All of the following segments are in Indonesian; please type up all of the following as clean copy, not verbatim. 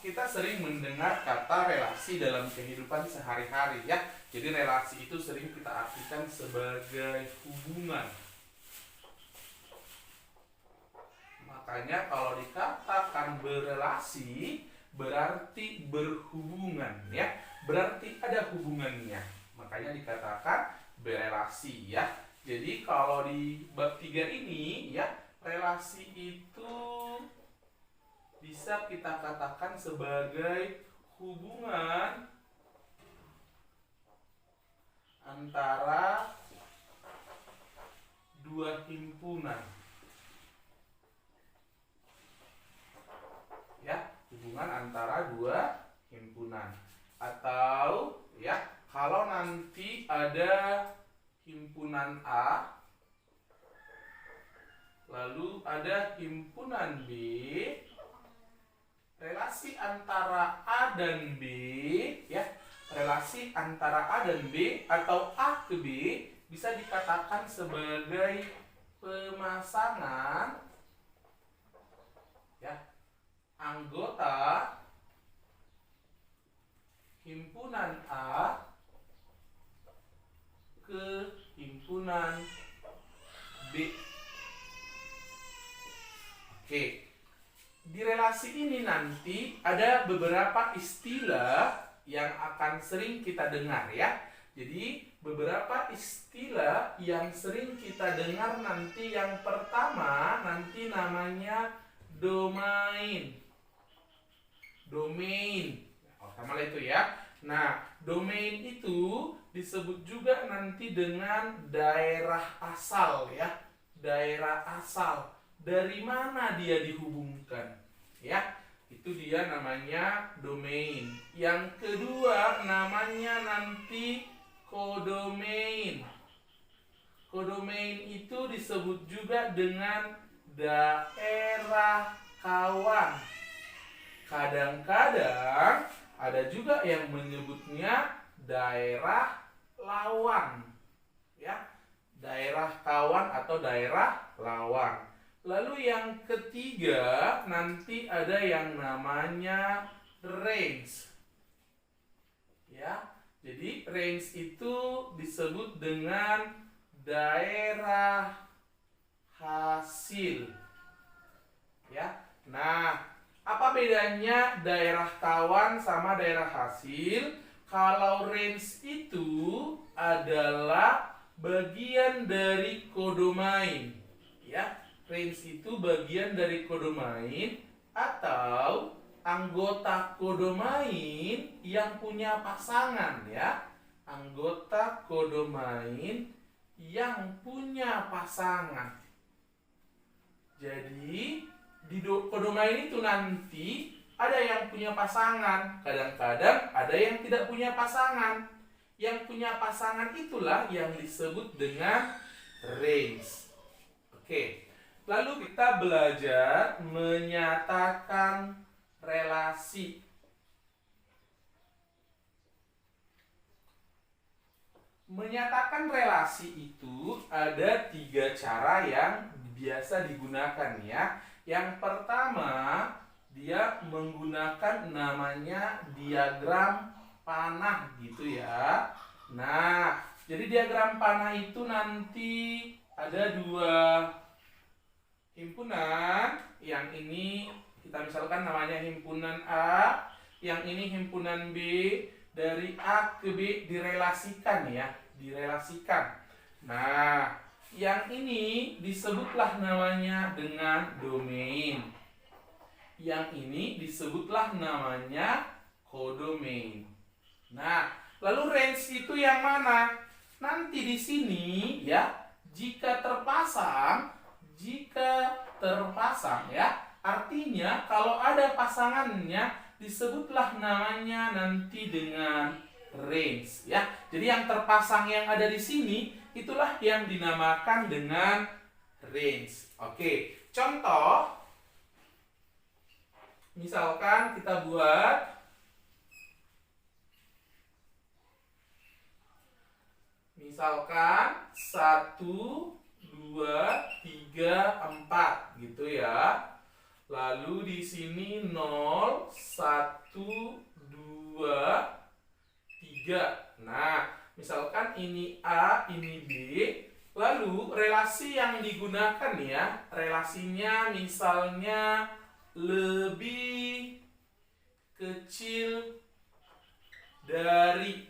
kita sering mendengar kata relasi dalam kehidupan sehari-hari ya. Jadi relasi itu sering kita artikan sebagai hubungan. Makanya kalau dikatakan berelasi berarti berhubungan ya. Berarti ada hubungannya. Makanya dikatakan berelasi ya. Jadi kalau di bab 3 ini ya, relasi itu bisa kita katakan sebagai hubungan antara dua himpunan. Ya, hubungan antara dua himpunan. Atau ya, kalau nanti ada himpunan A lalu ada himpunan B, relasi antara A dan B ya, relasi antara A dan B atau A ke B bisa dikatakan sebagai pemasangan ya, anggota himpunan A ke himpunan B. Oke. Di relasi ini nanti ada beberapa istilah yang akan sering kita dengar ya. Jadi beberapa istilah yang sering kita dengar nanti, yang pertama nanti namanya domain. Domain. Pertama itu ya. Nah, domain itu disebut juga nanti dengan daerah asal ya. Daerah asal. Dari mana dia dihubungkan? Ya, itu dia namanya domain. Yang kedua namanya nanti kodomain. Kodomain itu disebut juga dengan daerah kawan. Kadang-kadang ada juga yang menyebutnya daerah lawan. Ya, daerah kawan atau daerah lawan. Lalu yang ketiga nanti ada yang namanya range. Ya, jadi range itu disebut dengan daerah hasil. Ya. Nah, apa bedanya daerah kawan sama daerah hasil? Kalau range itu adalah bagian dari kodomain. Ya. Range itu bagian dari kodomain atau anggota kodomain yang punya pasangan ya. Anggota kodomain yang punya pasangan. Jadi di kodomain itu nanti ada yang punya pasangan, kadang-kadang ada yang tidak punya pasangan. Yang punya pasangan itulah yang disebut dengan range. Oke. Lalu kita belajar menyatakan relasi. Menyatakan relasi itu ada 3 cara yang biasa digunakan ya. Yang pertama, dia menggunakan namanya diagram panah gitu ya. Nah, jadi diagram panah itu nanti ada 2 himpunan. Yang ini kita misalkan namanya himpunan A, yang ini himpunan B. Dari A ke B direlasikan ya, direlasikan. Nah, yang ini disebutlah namanya dengan domain. Yang ini disebutlah namanya kodomain. Nah, lalu range itu yang mana? Nanti di sini ya, jika terpasang ya, artinya kalau ada pasangannya disebutlah namanya nanti dengan range ya. Jadi yang terpasang yang ada di sini itulah yang dinamakan dengan range. Oke, contoh misalkan kita buat misalkan 1, 2, 3, 4 gitu ya. Lalu di sini 0, 1, 2, 3. Nah, misalkan ini A, ini B. Lalu relasi yang digunakan ya, relasinya misalnya lebih kecil dari.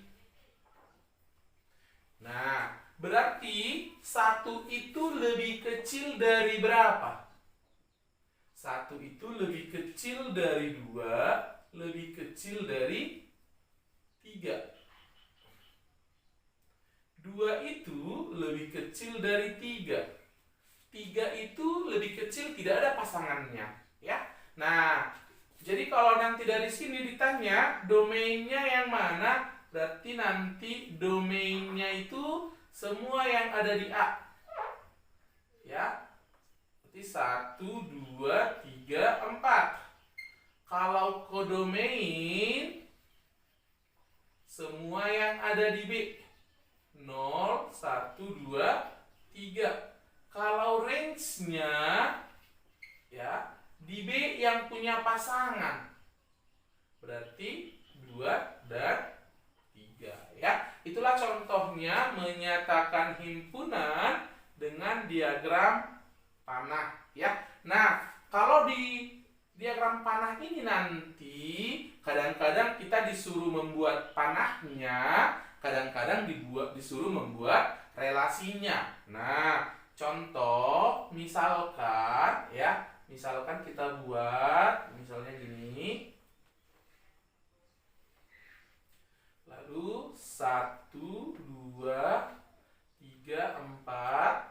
Nah, berarti 1 itu lebih kecil dari berapa? 1 itu lebih kecil dari 2, lebih kecil dari 3. 2 itu lebih kecil dari 3. 3 itu lebih kecil, tidak ada pasangannya, ya. Nah, jadi kalau nanti dari sini ditanya domainnya yang mana, berarti nanti domainnya itu semua yang ada di A. Ya. Berarti 1, 2, 3, 4. Kalau kodomain semua yang ada di B. 0, 1, 2, 3. Kalau range-nya ya di B yang punya pasangan, berarti 2 dan 3 ya. Itulah contohnya menyatakan himpunan dengan diagram panah ya. Nah, kalau di diagram panah ini nanti kadang-kadang kita disuruh membuat panahnya, kadang-kadang disuruh membuat relasinya. Nah, contoh misalkan ya, misalkan kita buat misalnya gini. Lalu 1, 2, 3, 4.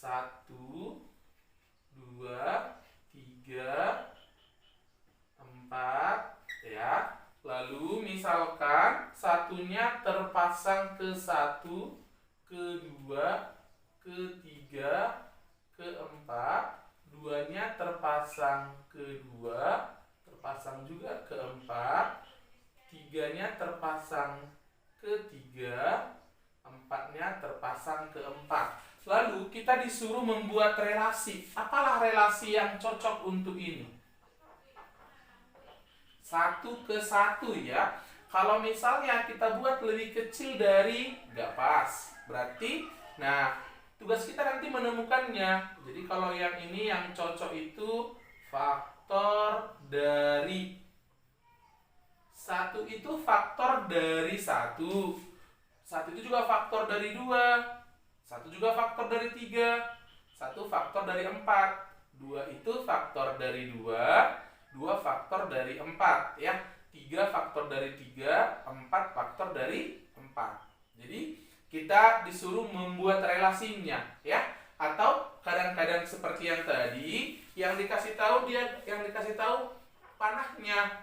1, 2, 3, 4 ya. Lalu misalkan satunya terpasang ke 1, ke 2, ke 3, ke 4. 2-nya terpasang ke 2, terpasang juga ke 4. 3-nya terpasang ke 3, 4-nya terpasang ke 4. Lalu kita disuruh membuat relasi. Apalah relasi yang cocok untuk ini? 1 ke 1 ya. Kalau misalnya kita buat lebih kecil dari, nggak pas. Berarti, nah tugas kita nanti menemukannya. Jadi kalau yang ini yang cocok itu faktor dari 1 itu faktor dari 1. 1 itu juga faktor dari 2. 1 juga faktor dari 3. 1 faktor dari 4. 2 itu faktor dari 2. 2 faktor dari 4 ya. 3 faktor dari 3. 4 faktor dari 4. Jadi kita disuruh membuat relasinya ya. Atau kadang-kadang seperti yang tadi, yang dikasih tahu panahnya.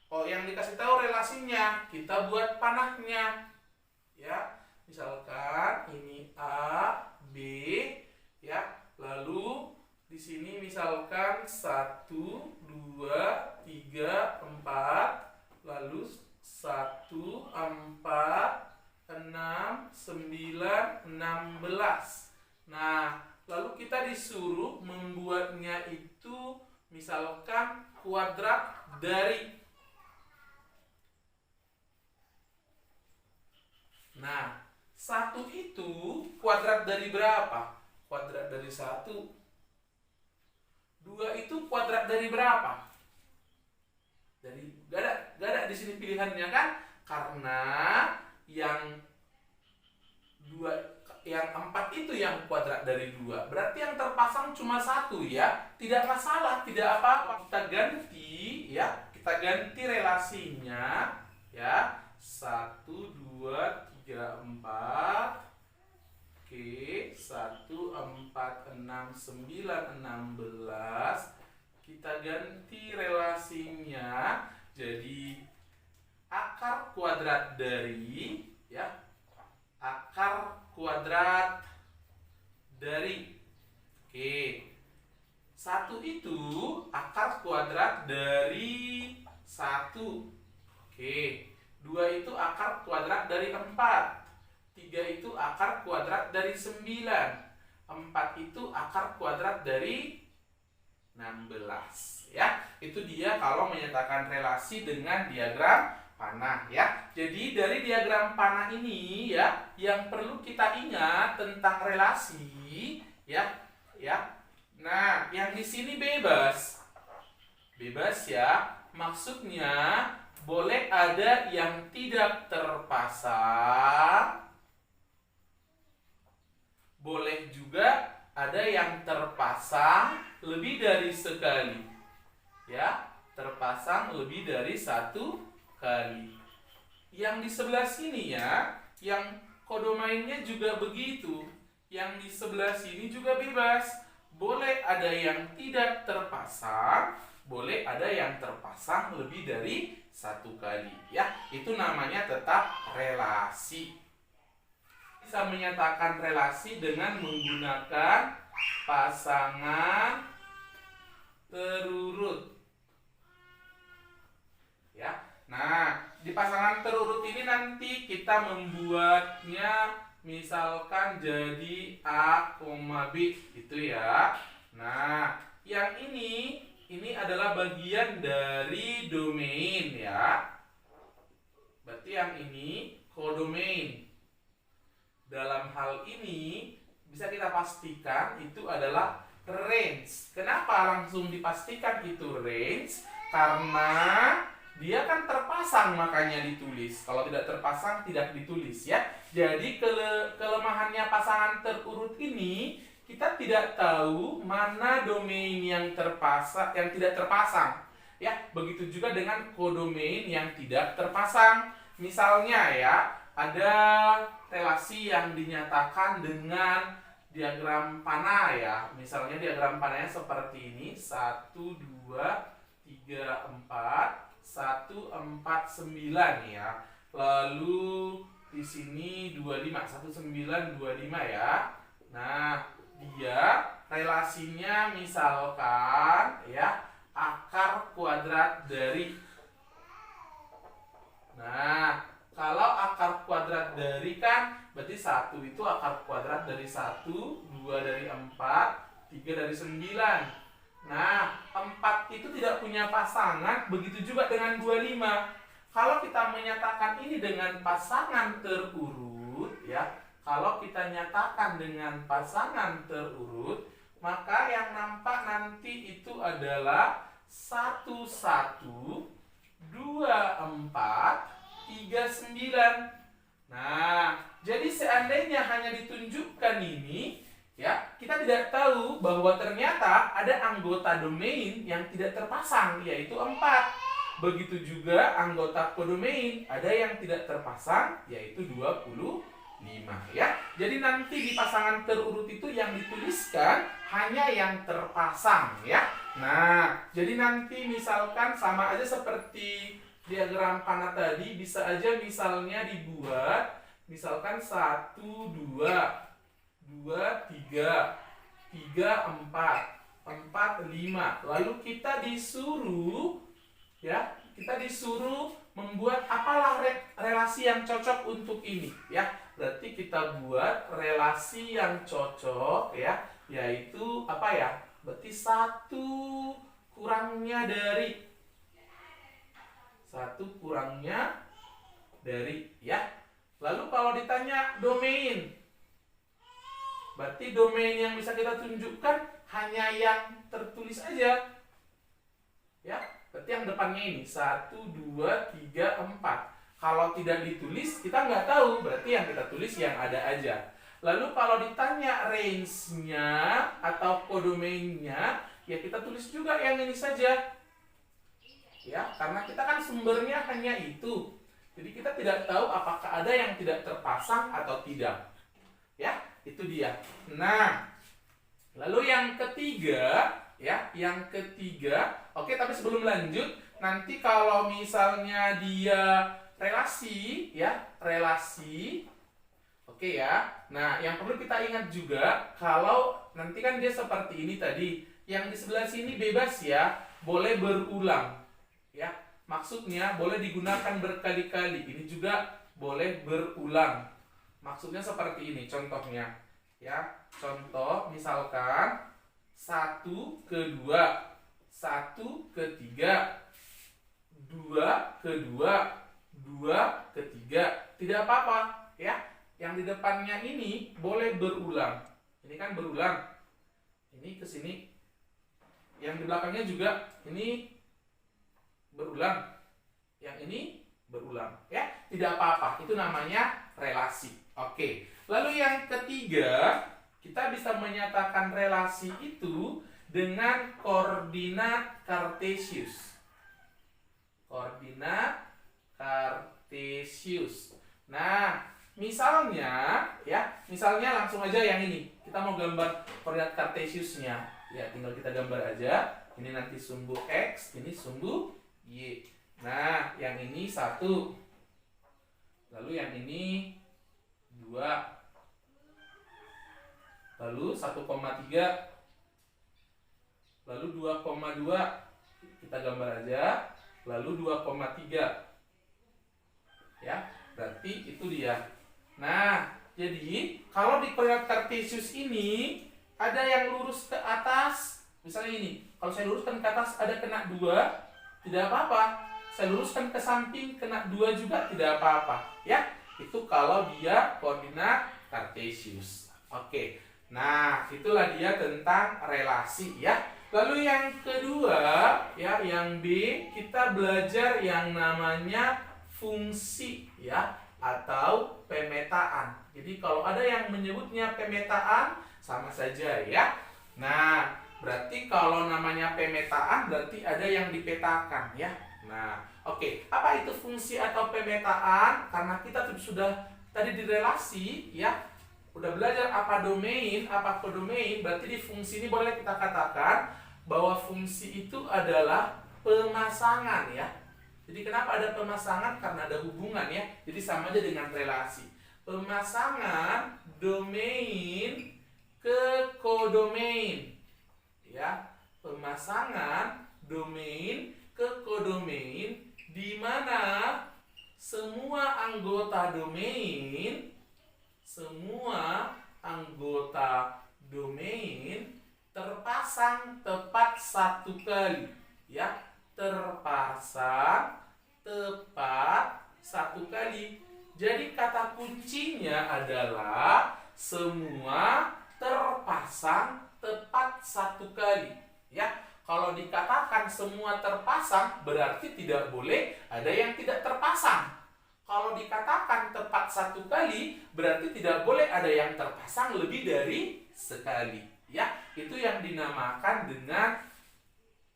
Oh, yang dikasih tahu relasinya, kita buat panahnya. Ya. Misalkan ini A, B, ya. Lalu di sini misalkan 1, 2, 3, 4. Lalu 1, 4, 6, 9, 16. Nah, lalu kita disuruh membuatnya itu misalkan kuadrat dari. Nah, 1 itu kuadrat dari berapa? Kuadrat dari 1. 2 itu kuadrat dari berapa? Dari gak ada di sini pilihannya kan? Karena yang 4 itu yang kuadrat dari 2. Berarti yang terpasang cuma 1 ya. Tidak masalah, tidak apa-apa. Kita ganti ya. Kita ganti relasinya ya. 1, 2, 3, 4. Oke, 1, 4, 6, 9, 16. Kita ganti relasinya jadi akar kuadrat dari ya. Akar kuadrat dari. Oke. 1 itu akar kuadrat dari 1. Oke. 2 itu akar kuadrat dari 4. 3 itu akar kuadrat dari 9. 4 itu akar kuadrat dari 16 ya. Itu dia kalau menyatakan relasi dengan diagram panah ya. Jadi dari diagram panah ini ya, yang perlu kita ingat tentang relasi ya. Nah, yang di sini bebas. Bebas ya. Maksudnya boleh ada yang tidak terpasang. Boleh juga ada yang terpasang lebih dari sekali. Ya, terpasang lebih dari satu kali. Yang di sebelah sini ya, yang kodomainnya juga begitu. Yang di sebelah sini juga bebas. Boleh ada yang tidak terpasang, boleh ada yang terpasang lebih dari satu kali. Ya, itu namanya tetap relasi. Bisa menyatakan relasi dengan menggunakan pasangan terurut. Ya. Nah, di pasangan terurut ini nanti kita membuatnya misalkan jadi A, B gitu ya. Nah, yang ini adalah bagian dari domain ya. Berarti yang ini kodomain. Dalam hal ini bisa kita pastikan itu adalah range. Kenapa langsung dipastikan itu range? Karena dia kan terpasang makanya ditulis. Kalau tidak terpasang tidak ditulis ya. Jadi kelemahannya pasangan terurut ini, kita tidak tahu mana domain yang terpasang, yang tidak terpasang. Ya, begitu juga dengan kodomain yang tidak terpasang. Misalnya ya, ada relasi yang dinyatakan dengan diagram panah ya. Misalnya diagram panahnya seperti ini, 1 2 3 4 1 4 9 ya. Lalu di sini 25 19 25 ya. Nah, dia relasinya misalkan ya akar kuadrat dari. Nah, kalau akar kuadrat dari kan berarti 1 itu akar kuadrat dari 1, 2 dari 4, 3 dari 9. Nah, 4 itu tidak punya pasangan, begitu juga dengan 25. Kalau kita menyatakan ini dengan pasangan terurut ya, kalau kita nyatakan dengan pasangan terurut, maka yang nampak nanti itu adalah 1 1 2 4 3 9. Nah, jadi seandainya hanya ditunjukkan ini ya, kita tidak tahu bahwa ternyata ada anggota domain yang tidak terpasang, yaitu 4. Begitu juga anggota kodomain, ada yang tidak terpasang, yaitu 25 ya. Jadi nanti di pasangan terurut itu yang dituliskan hanya yang terpasang ya. Nah, jadi nanti misalkan sama aja seperti diagram panah tadi, bisa aja misalnya dibuat misalkan 1 2 2 3 3 4 4 5. Lalu kita disuruh ya, kita disuruh membuat apalah relasi yang cocok untuk ini ya. Berarti kita buat relasi yang cocok ya, yaitu apa ya? Berarti 1 kurangnya dari 1 kurangnya dari ya. Lalu kalau ditanya domain, berarti domain yang bisa kita tunjukkan hanya yang tertulis aja. Ya, berarti yang depannya ini 1 2 3 4. Kalau tidak ditulis, kita nggak tahu, berarti yang kita tulis yang ada aja. Lalu kalau ditanya range-nya atau kodomainnya, ya kita tulis juga yang ini saja. Ya, karena kita kan sumbernya hanya itu. Jadi kita tidak tahu apakah ada yang tidak terpasang atau tidak. Ya, itu dia. Nah, lalu yang ketiga, ya, yang ketiga. Oke, tapi sebelum lanjut, nanti kalau misalnya dia relasi, ya, relasi. Oke ya. Nah, yang perlu kita ingat juga, kalau nanti kan dia seperti ini tadi, yang di sebelah sini bebas ya, boleh berulang. Ya, maksudnya boleh digunakan berkali-kali. Ini juga boleh berulang. Maksudnya seperti ini contohnya. Ya, contoh misalkan 1 ke 2, 1 ke 3, 2 ke 2, 2 ke 3. Tidak apa-apa ya. Yang di depannya ini boleh berulang. Ini kan berulang. Ini ke sini. Yang di belakangnya juga ini berulang. Yang ini berulang ya. Tidak apa-apa. Itu namanya relasi. Oke. Lalu yang ketiga, kita bisa menyatakan relasi itu dengan koordinat kartesius. Koordinat kartesius. Nah, misalnya langsung aja yang ini. Kita mau gambar koordinat kartesiusnya. Ya, tinggal kita gambar aja. Ini nanti sumbu X, ini sumbu Y. Nah, yang ini 1. Lalu yang ini 2. Lalu 1,3. Lalu 2,2. Kita gambar aja. Lalu 2,3. Ya, berarti itu dia. Nah, jadi kalau di koordinat kartesius ini ada yang lurus ke atas. Misalnya ini, kalau saya luruskan ke atas ada kena 2, tidak apa-apa. Saya luruskan ke samping kena 2 juga tidak apa-apa. Ya, itu kalau dia koordinat kartesius. Oke. Nah, itulah dia tentang relasi ya. Lalu yang kedua, ya, yang B, kita belajar yang namanya fungsi ya, atau pemetaan. Jadi kalau ada yang menyebutnya pemetaan, sama saja ya. Nah, berarti kalau namanya pemetaan berarti ada yang dipetakan ya. Nah, oke. Apa itu fungsi atau pemetaan? Karena kita sudah tadi di relasi ya, udah belajar apa domain, apa kodomain, berarti di fungsi ini boleh kita katakan bahwa fungsi itu adalah pemasangan ya. Jadi kenapa ada pemasangan? Karena ada hubungan ya. Jadi sama aja dengan relasi. Pemasangan domain ke kodomain. Ya, pemasangan domain ke kodomain di mana semua anggota domain terpasang tepat 1 kali ya, terpasang tepat 1 kali. Jadi kata kuncinya adalah semua terpasang tepat 1 kali ya. Kalau dikatakan semua terpasang berarti tidak boleh ada yang tidak terpasang. Kalau dikatakan tepat 1 kali, berarti tidak boleh ada yang terpasang lebih dari sekali. Ya, itu yang dinamakan dengan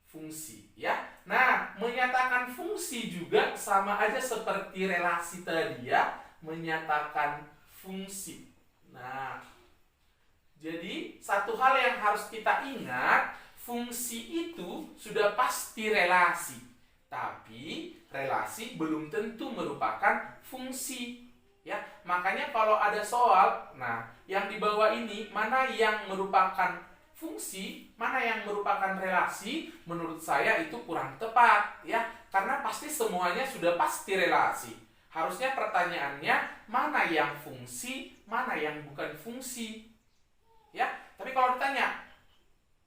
fungsi. Ya, nah, menyatakan fungsi juga sama aja seperti relasi tadi ya, menyatakan fungsi. Nah, jadi satu hal yang harus kita ingat, fungsi itu sudah pasti relasi. Tapi relasi belum tentu merupakan fungsi ya. Makanya kalau ada soal, nah yang di bawah ini mana yang merupakan fungsi, mana yang merupakan relasi, menurut saya itu kurang tepat ya. Karena pasti semuanya sudah pasti relasi. Harusnya pertanyaannya mana yang fungsi, mana yang bukan fungsi. Ya, tapi kalau ditanya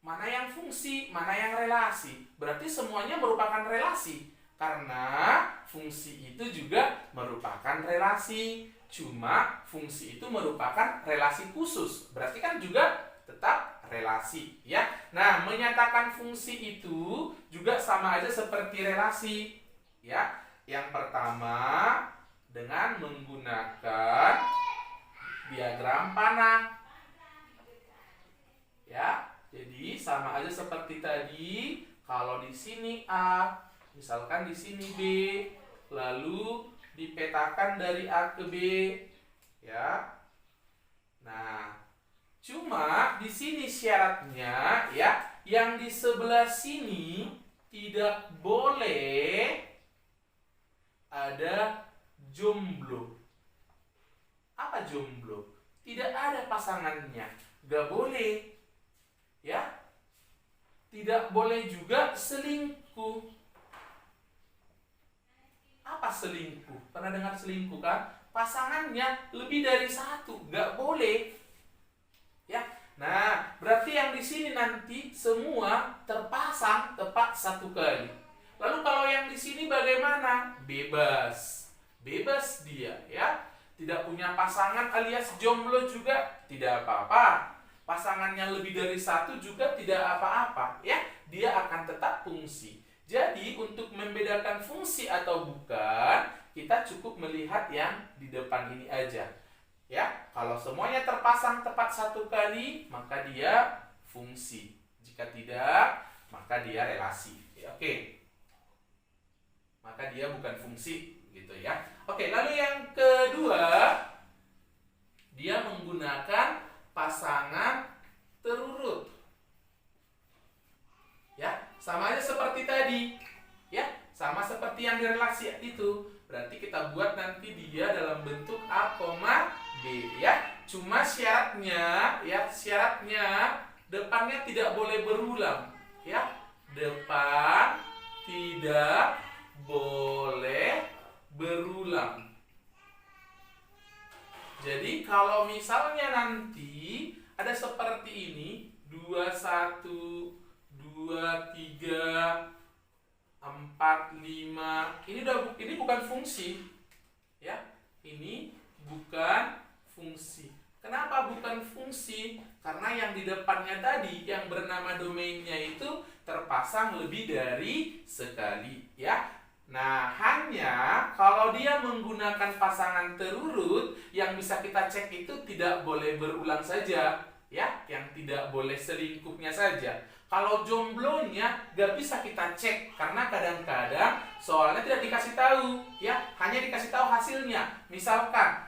mana yang fungsi, mana yang relasi, berarti semuanya merupakan relasi. Karena fungsi itu juga merupakan relasi. Cuma fungsi itu merupakan relasi khusus. Berarti kan juga tetap relasi ya. Nah, menyatakan fungsi itu juga sama aja seperti relasi ya. Yang pertama dengan menggunakan diagram panah ya. Jadi sama aja seperti tadi. Kalau di sini A, misalkan di sini B, lalu dipetakan dari A ke B, ya. Nah, cuma di sini syaratnya ya, yang di sebelah sini tidak boleh ada jomblo. Apa jomblo? Tidak ada pasangannya, gak boleh. Ya, tidak boleh juga selingkuh. Apa selingkuh? Pernah dengar selingkuh kan? Pasangannya lebih dari 1, gak boleh. Ya, Nah, berarti yang di sini nanti semua terpasang tepat satu kali. Lalu kalau yang di sini bagaimana? Bebas. Bebas dia, ya. Tidak punya pasangan alias jomblo juga tidak apa-apa. Pasangannya lebih dari satu juga tidak apa-apa, ya. Dia akan tetap fungsi. Jadi untuk membedakan fungsi atau bukan, kita cukup melihat yang di depan ini aja. Ya, kalau semuanya terpasang tepat satu kali, maka dia fungsi. Jika tidak, maka dia relasi. Oke. Maka dia bukan fungsi, gitu ya. Oke, lalu yang kedua, dia menggunakan pasangan terurut. Ya, sama aja seperti tadi. Ya, sama seperti yang di relasi itu. Berarti kita buat nanti dia dalam bentuk A, B, ya. Cuma syaratnya, depannya tidak boleh berulang, ya. Depan tidak boleh berulang. Jadi kalau misalnya nanti ada seperti ini, 2, 1, 2, 3, 4, 5. Ini bukan fungsi. Ya. Ini bukan fungsi. Kenapa bukan fungsi? Karena yang di depannya tadi yang bernama domainnya itu terpasang lebih dari sekali, ya. Nah, hanya kalau dia menggunakan pasangan terurut, yang bisa kita cek itu tidak boleh berulang saja, ya, yang tidak boleh selingkuhnya saja. Kalau jomblonya gak bisa kita cek karena kadang-kadang soalnya tidak dikasih tahu, ya, hanya dikasih tahu hasilnya. Misalkan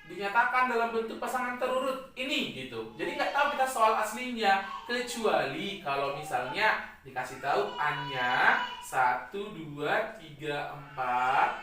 dinyatakan dalam bentuk pasangan terurut ini gitu. Jadi nggak tahu kita soal aslinya, kecuali kalau misalnya dikasih tahu A-nya 1, 2, 3, 4,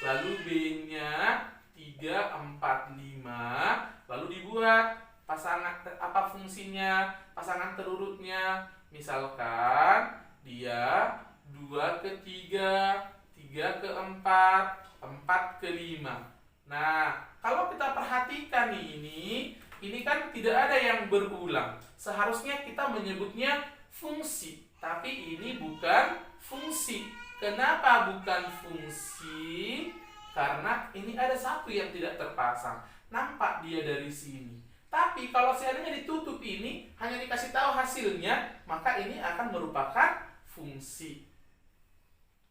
lalu B-nya 3, 4, 5, lalu dibuat pasangan apa fungsinya pasangan terurutnya. Misalkan dia 2 ke 3, 3 ke 4, 4 ke 5. Nah, kalau kita perhatikan ini kan tidak ada yang berulang. Seharusnya kita menyebutnya fungsi, tapi ini bukan fungsi. Kenapa bukan fungsi? Karena ini ada satu yang tidak terpasang. Nampak dia dari sini. Tapi kalau seandainya ditutup ini, hanya dikasih tahu hasilnya, maka ini akan merupakan fungsi.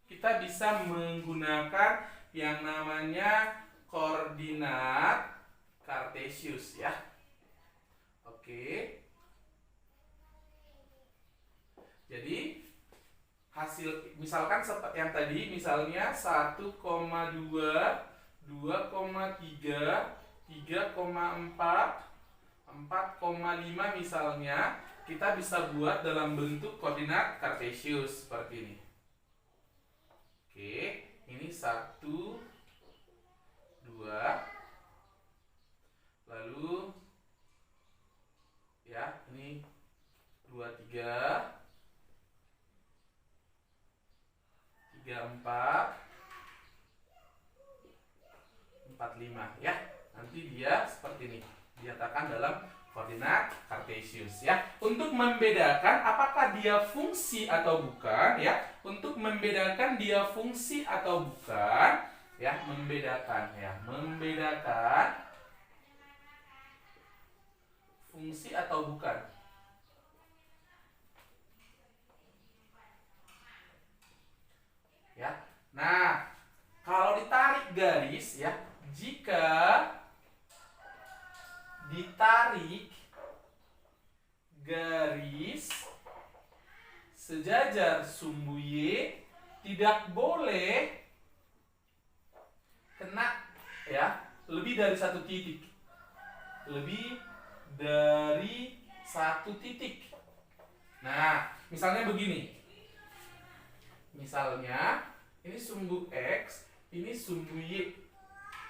Kita bisa menggunakan yang namanya koordinat Kartesius, ya. Oke. Jadi hasil misalkan seperti yang tadi, misalnya 1,2, 2,3, 3,4, 4,5 misalnya, kita bisa buat dalam bentuk koordinat Kartesius seperti ini. Oke, ini 1, 2, lalu ya ini 2, 3, 3, 4, 4, 5, ya. Nanti dia seperti ini dinyatakan dalam koordinat Kartesius, ya. Untuk membedakan apakah dia fungsi atau bukan, ya. Untuk membedakan dia fungsi atau bukan, ya, membedakan fungsi atau bukan. Ya. Nah, kalau ditarik garis, ya, jika ditarik garis sejajar sumbu Y tidak boleh kena, ya, lebih dari satu titik. Lebih dari satu titik. Nah, misalnya begini. Misalnya ini sumbu X, ini sumbu Y.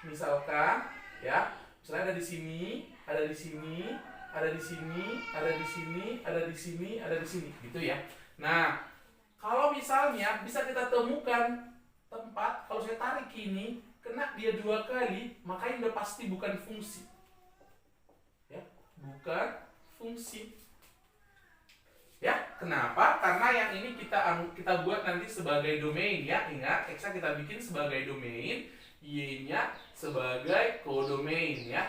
Misalkan, ya, misalnya ada di sini, ada di sini, ada di sini, ada di sini, ada di sini, ada di sini, gitu ya. Nah, kalau misalnya bisa kita temukan tempat, kalau saya tarik ini, kena dia 2 kali, maka ini udah pasti bukan fungsi. Ya, bukan fungsi. Ya, kenapa? Karena yang ini kita buat nanti sebagai domain ya. Ingat, X-nya kita bikin sebagai domain, Y-nya sebagai kodomain ya.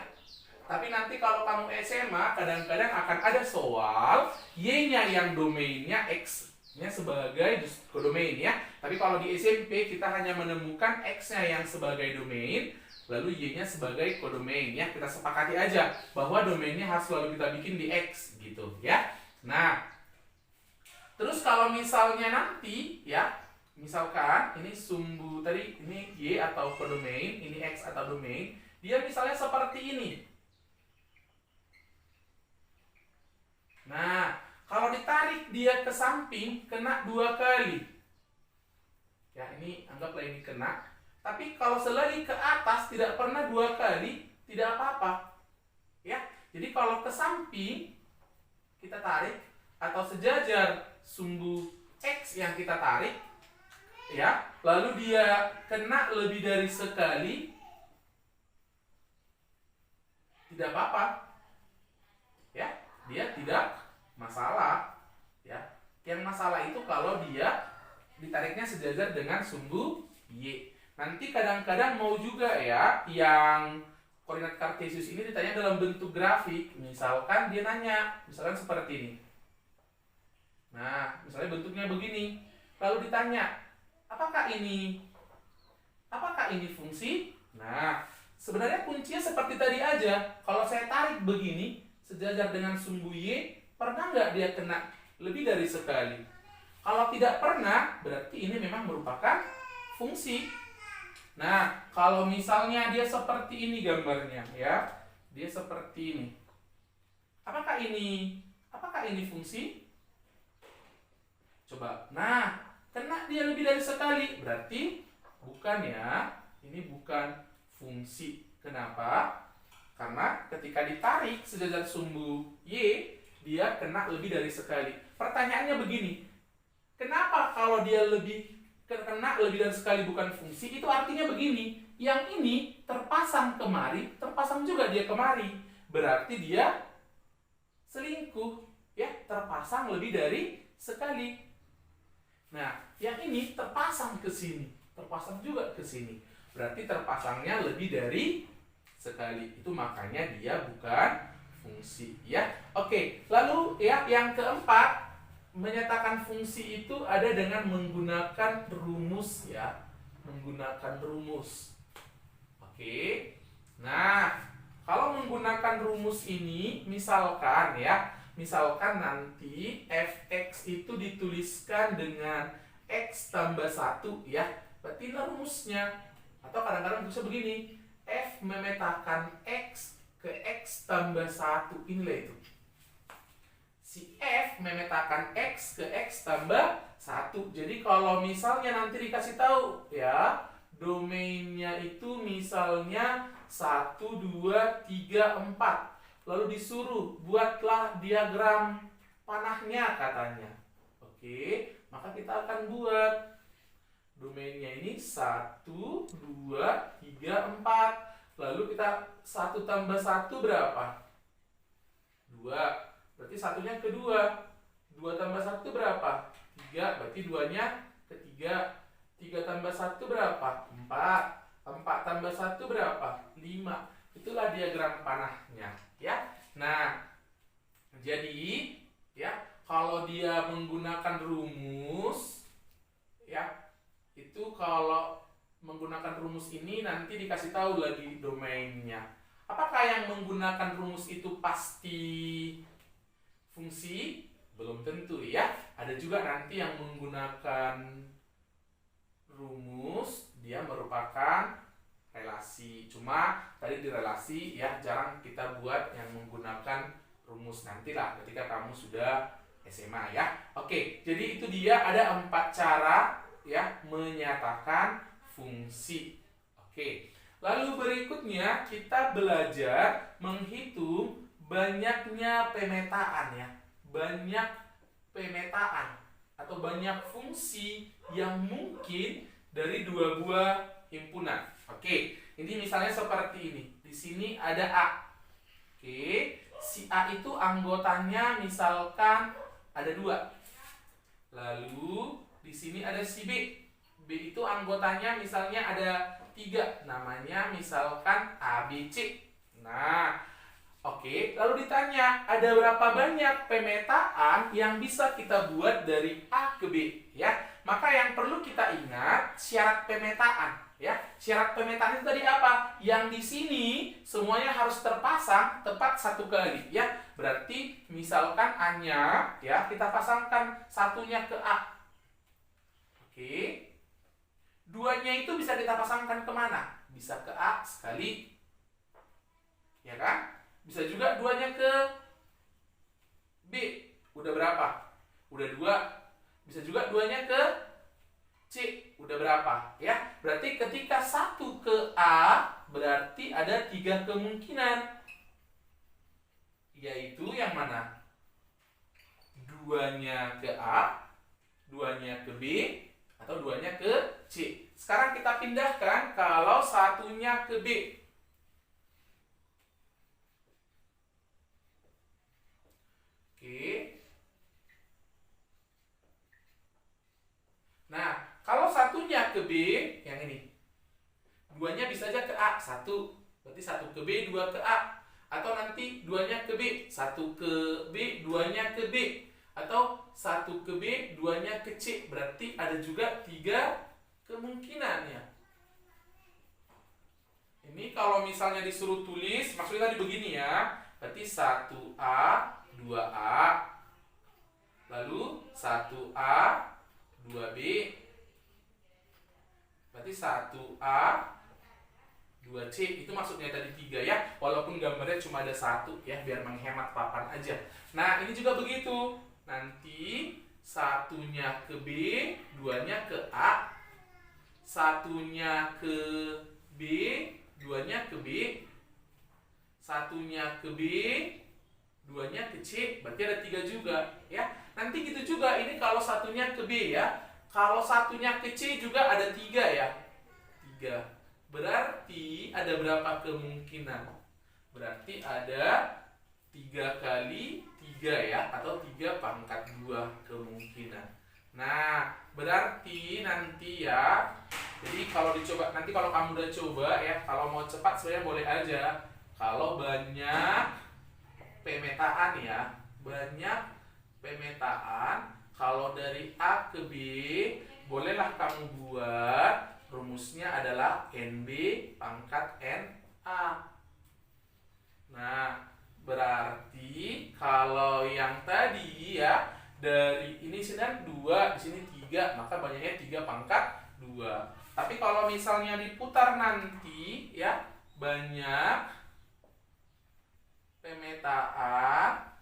Tapi nanti kalau kamu SMA, kadang-kadang akan ada soal Y-nya yang domainnya, X-nya sebagai kodomain ya. Tapi kalau di SMP kita hanya menemukan X-nya yang sebagai domain, lalu Y-nya sebagai kodomain ya. Kita sepakati aja bahwa domainnya harus selalu kita bikin di X gitu ya. Nah, terus kalau misalnya nanti ya, misalkan ini sumbu tadi, ini Y atau kodomain, ini X atau domain, dia misalnya seperti ini. Nah, kalau ditarik dia ke samping, kena 2 kali. Ya, ini anggaplah ini kena. Tapi kalau selagi ke atas tidak pernah 2 kali, tidak apa-apa. Ya, jadi kalau ke samping kita tarik atau sejajar sumbu X yang kita tarik, ya, lalu dia kena lebih dari sekali, tidak apa-apa. Ya, dia tidak masalah. Ya, yang masalah itu kalau dia ditariknya sejajar dengan sumbu Y. Nanti kadang-kadang mau juga ya, yang koordinat kartesius ini ditanya dalam bentuk grafik. Misalkan dia nanya, misalkan seperti ini. Nah, misalnya bentuknya begini. Lalu ditanya, apakah ini fungsi? Nah, sebenarnya kuncinya seperti tadi aja. Kalau saya tarik begini, sejajar dengan sumbu Y, pernah nggak dia kena lebih dari sekali? Kalau tidak pernah, berarti ini memang merupakan fungsi. Nah, kalau misalnya dia seperti ini gambarnya, ya, dia seperti ini. Apakah ini fungsi? Coba. Nah, kena dia lebih dari sekali, berarti bukan ya. Ini bukan fungsi. Kenapa? Karena ketika ditarik sejajar sumbu Y, dia kena lebih dari sekali. Pertanyaannya begini, kenapa kalau dia kena lebih dari sekali bukan fungsi? Itu artinya begini, yang ini terpasang kemari, terpasang juga dia kemari. Berarti dia selingkuh, ya, terpasang lebih dari sekali. Nah, yang ini terpasang ke sini, terpasang juga ke sini. Berarti terpasangnya lebih dari sekali. Itu makanya dia bukan fungsi, ya. Oke, lalu ya yang keempat, menyatakan fungsi itu ada dengan menggunakan rumus ya. Menggunakan rumus. Oke. Nah, kalau menggunakan rumus ini, misalkan nanti fx itu dituliskan dengan x tambah 1 ya. Berarti ini rumusnya. Atau kadang-kadang bisa begini, f memetakan x ke x tambah 1. Inilah itu. Si f memetakan x ke x tambah 1. Jadi kalau misalnya nanti dikasih tahu ya, domainnya itu misalnya 1, 2, 3, 4. Lalu disuruh buatlah diagram panahnya katanya. Oke, maka kita akan buat domainnya ini 1, 2, 3, 4. Lalu kita 1 tambah 1 berapa? 2. Berarti satunya kedua. 2 tambah 1 berapa? 3. Berarti 2-nya ketiga. 3 tambah 1 berapa? 4. 4 tambah 1 berapa? 5. Itulah diagram panahnya, ya. Nah, jadi ya, kalau dia menggunakan rumus ya, itu kalau menggunakan rumus ini nanti dikasih tahu lagi domainnya. Apakah yang menggunakan rumus itu pasti fungsi? Belum tentu ya. Ada juga nanti yang menggunakan rumus dia merupakan relasi. Cuma tadi di relasi ya jarang kita buat yang menggunakan rumus, nantilah ketika kamu sudah SMA ya. Oke, jadi itu dia ada 4 cara ya menyatakan fungsi. Oke. Lalu berikutnya kita belajar menghitung banyaknya pemetaan ya. Banyak pemetaan atau banyak fungsi yang mungkin dari dua buah himpunan. Oke, ini misalnya seperti ini. Di sini ada A. Oke, si A itu anggotanya misalkan ada 2. Lalu di sini ada si B. B itu anggotanya misalnya ada 3. Namanya misalkan ABC. Nah, oke, lalu ditanya, ada berapa banyak pemetaan yang bisa kita buat dari A ke B, ya? Maka yang perlu kita ingat syarat pemetaan, ya. Syarat pemetaan itu tadi apa? Yang di sini semuanya harus terpasang tepat 1 kali, ya. Berarti misalkan A-nya, ya, kita pasangkan satunya ke A. Oke. 2-nya itu bisa kita pasangkan kemana? Bisa ke A sekali, ya kan? Bisa juga 2-nya ke B. Udah berapa? Udah 2. Bisa juga 2-nya ke C. Udah berapa? Ya. Berarti ketika 1 ke A, berarti ada 3 kemungkinan. Yaitu yang mana? 2-nya ke A, 2-nya ke B, atau 2-nya ke C. Sekarang kita pindahkan kalau 1-nya ke B. Oke. Nah, kalau 1-nya ke B, yang ini. 2-nya bisa aja ke A, 1. Berarti 1 ke B, 2 ke A. Atau nanti 2-nya ke B, 1 ke B, 2-nya ke B. Atau 1 ke B, 2-nya ke C. Berarti ada juga 3 kemungkinannya. Ini kalau misalnya disuruh tulis, maksudnya tadi begini ya. Berarti 1A, 2A, lalu 1A, 2B, berarti 1A, 2C, itu maksudnya tadi 3 ya, walaupun gambarnya cuma ada 1 ya, biar menghemat papan aja. Nah, ini juga begitu, nanti 1-nya ke B, 2-nya ke A, 1-nya ke B, 2-nya ke B, 1-nya ke B, 2-nya ke C, berarti ada 3 juga ya. Nanti gitu juga ini kalau 1-nya ke B ya. Kalau 1-nya ke C juga ada 3 ya. 3. Berarti ada berapa kemungkinan? Berarti ada 3 kali 3 ya, atau 3 pangkat 2 kemungkinan. Nah, berarti nanti ya, jadi kalau dicoba, nanti kalau kamu udah coba ya, kalau mau cepat sebenarnya boleh aja. Kalau banyak pemetaan ya, banyak pemetaan, kalau dari A ke B, bolehlah kamu buat rumusnya adalah NB pangkat NA. Nah, berarti kalau yang tadi ya, dari ini sedang 2, di sini 3, maka banyaknya 3 pangkat 2. Tapi kalau misalnya diputar nanti ya, banyak pemetaan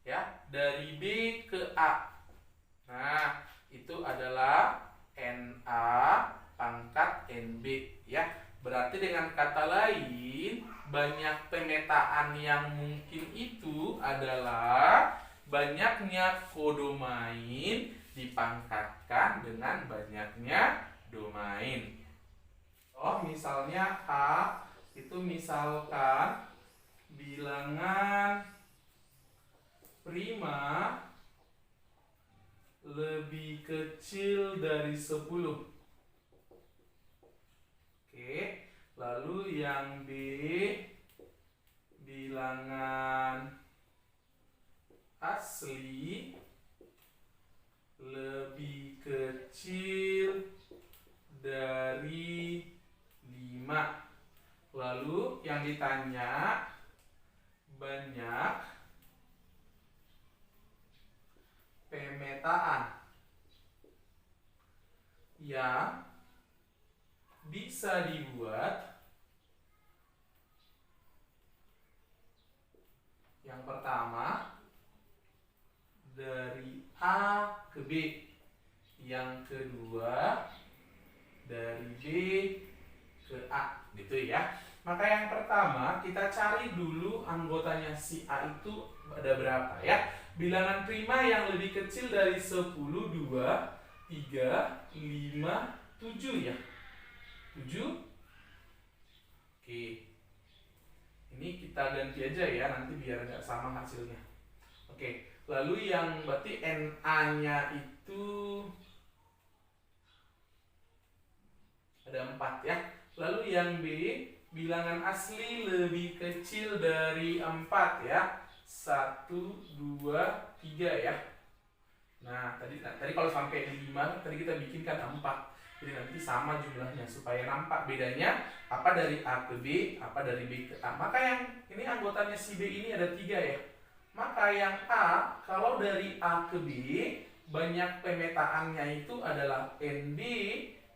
ya dari B ke A. Nah, itu adalah NA pangkat NB ya. Berarti dengan kata lain, banyak pemetaan yang mungkin itu adalah banyaknya kodomain dipangkatkan dengan banyaknya domain. Oh, misalnya A itu misalkan bilangan prima lebih kecil dari 10. Oke, lalu yang B bilangan asli lebih kecil dari 5. Lalu yang ditanya banyak pemetaan yang bisa dibuat. Yang pertama dari A ke B, yang kedua dari B ke A, gitu ya. Maka yang pertama kita cari dulu anggotanya si A itu ada berapa ya. Bilangan prima yang lebih kecil dari 10, 2, 3, 5, 7 ya. 7. Oke. Ini kita ganti aja ya, nanti biar nggak sama hasilnya. Oke, lalu yang berarti NA-nya itu ada 4 ya. Lalu yang B, bilangan asli lebih kecil dari 4 ya. 1, 2, 3 ya. Nah, tadi kalau sampai 5, tadi kita bikinkan 4. Jadi nanti sama jumlahnya supaya nampak bedanya apa dari A ke B, apa dari B ke A. Maka yang ini anggotanya si B ini ada 3 ya. Maka yang A kalau dari A ke B banyak pemetaannya itu adalah NB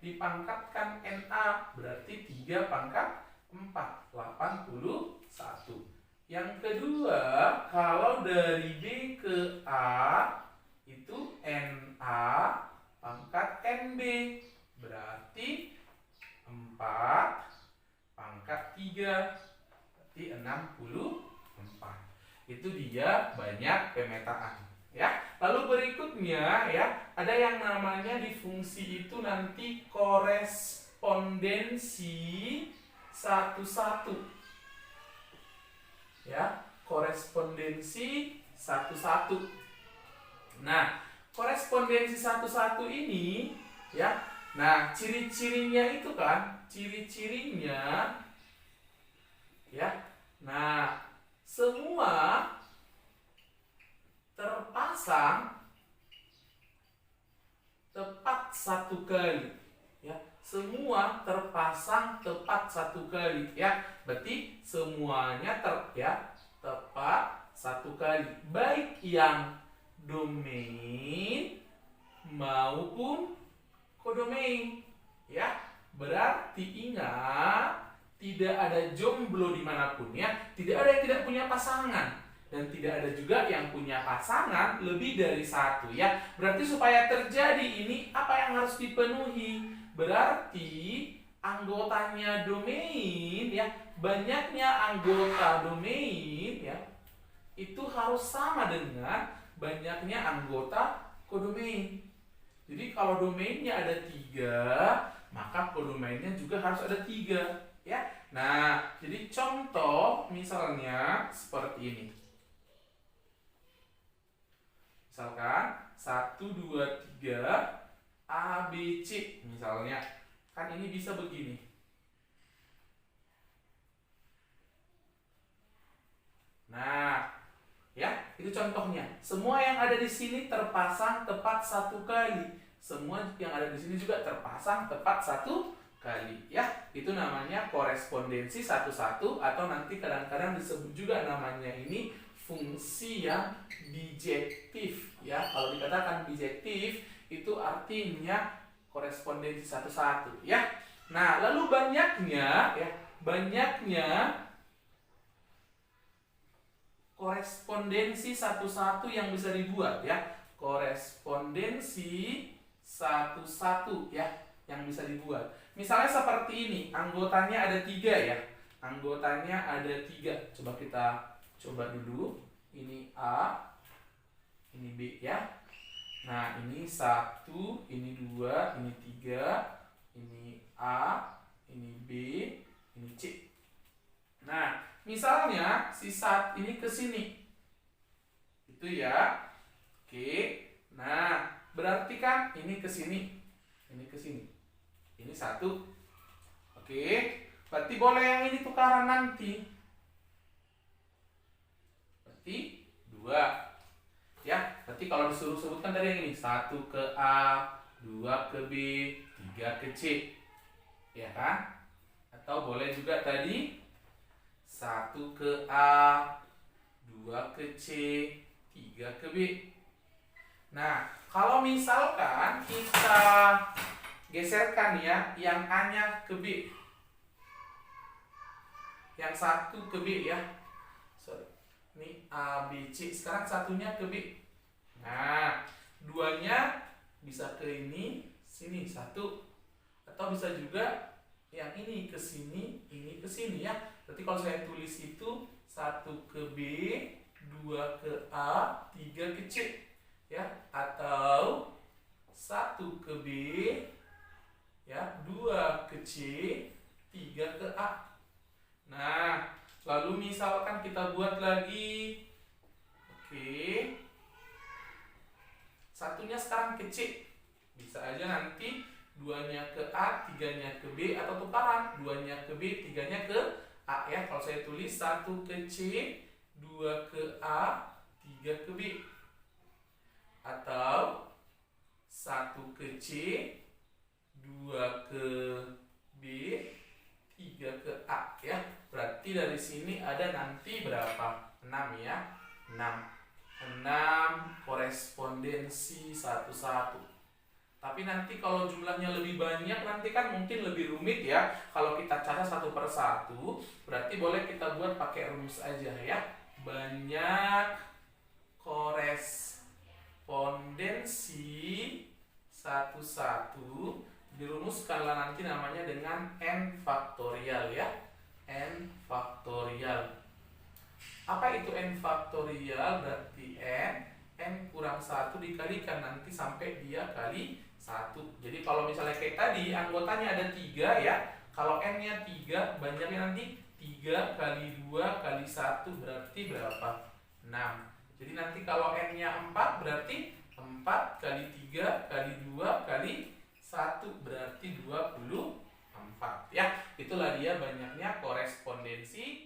dipangkatkan NA, berarti 3 pangkat 4, 81. Yang kedua, kalau dari B ke A itu NA pangkat NB, berarti 4 pangkat 3, berarti 64. Itu dia banyak pemetaan ya. Lalu berikutnya ya, ada yang namanya di fungsi itu nanti korespondensi satu-satu ya, korespondensi satu-satu. Nah, korespondensi satu-satu ini ya, nah ciri-cirinya itu kan, ciri-cirinya ya, nah semua terpasang tepat 1 kali ya, semua terpasang tepat 1 kali ya, berarti semuanya tepat 1 kali, baik yang domain maupun kodomain ya. Berarti ingat, tidak ada jomblo dimanapun ya, tidak ada yang tidak punya pasangan, dan tidak ada juga yang punya pasangan lebih dari 1 ya. Berarti supaya terjadi ini apa yang harus dipenuhi? Berarti anggotanya domain ya, banyaknya anggota domain ya, itu harus sama dengan banyaknya anggota kodomain. Jadi kalau domainnya ada 3, maka kodomainnya juga harus ada 3 ya. Nah, jadi contoh misalnya seperti ini. Misalkan 1, 2, 3 A, B, C misalnya. Kan ini bisa begini. Nah, ya, itu contohnya. Semua yang ada di sini terpasang tepat 1 kali. Semua yang ada di sini juga terpasang tepat 1 kali. Ya, itu namanya korespondensi satu-satu, atau nanti kadang-kadang disebut juga namanya ini fungsi yang bijektif. Ya, kalau dikatakan bijektif itu artinya korespondensi satu-satu. Ya. Nah, lalu banyaknya korespondensi satu-satu yang bisa dibuat ya, korespondensi satu-satu ya yang bisa dibuat. Misalnya seperti ini, anggotanya ada 3 ya, anggotanya ada 3. Coba kita coba dulu, ini A, ini B ya. Nah, ini 1, ini 2, ini 3, ini A, ini B, ini C. Nah, misalnya si saat ini ke sini. Itu ya. Oke. Nah, berarti kan ini ke sini. Ini ke sini. Ini 1. Oke. Berarti boleh yang ini tukaran nanti. Berarti 2. Ya, berarti kalau disuruh sebutkan dari yang ini, 1 ke A, 2 ke B, 3 ke C. Ya kan? Atau boleh juga tadi 1 ke A, 2 ke C, 3 ke B. Nah, kalau misalkan kita geserkan ya, yang A-nya ke B, yang 1 ke B ya. Sorry. Ini A, B, C. Sekarang 1-nya ke B. Nah, 2-nya bisa ke ini, sini 1. Atau bisa juga yang ini ke sini, ini ke sini ya. Berarti kalau saya tulis itu 1 ke B, 2 ke A, 3 ke C ya. Atau 1 ke B ya, 2 ke C, 3 ke A. Nah, lalu misalnya 2-nya ke A, 3-nya ke B, atau tukaran 2-nya ke B, 3-nya ke A ya. Kalau saya tulis 1 ke C, 2 ke A, 3 ke B. Atau 1 ke C, 2 ke B, 3 ke A ya. Berarti dari sini ada nanti berapa? 6 ya. 6 korespondensi 1-1. Tapi nanti kalau jumlahnya lebih banyak nanti kan mungkin lebih rumit ya. Kalau kita catat satu per satu, berarti boleh kita buat pakai rumus aja ya. Banyak korespondensi 1-1 dirumuskanlah nanti namanya dengan n faktorial ya. N faktorial. Apa itu n faktorial? Berarti n kurang 1 dikalikan nanti sampai dia kali 1. Jadi kalau misalnya kayak tadi anggotanya ada 3 ya. Kalau n-nya 3, banyaknya nanti 3 kali 2 kali 1 berarti berapa? 6. Jadi nanti kalau n-nya 4 berarti 4 kali 3 kali 2 kali 1 berarti 24 ya. Itulah dia banyaknya korespondensi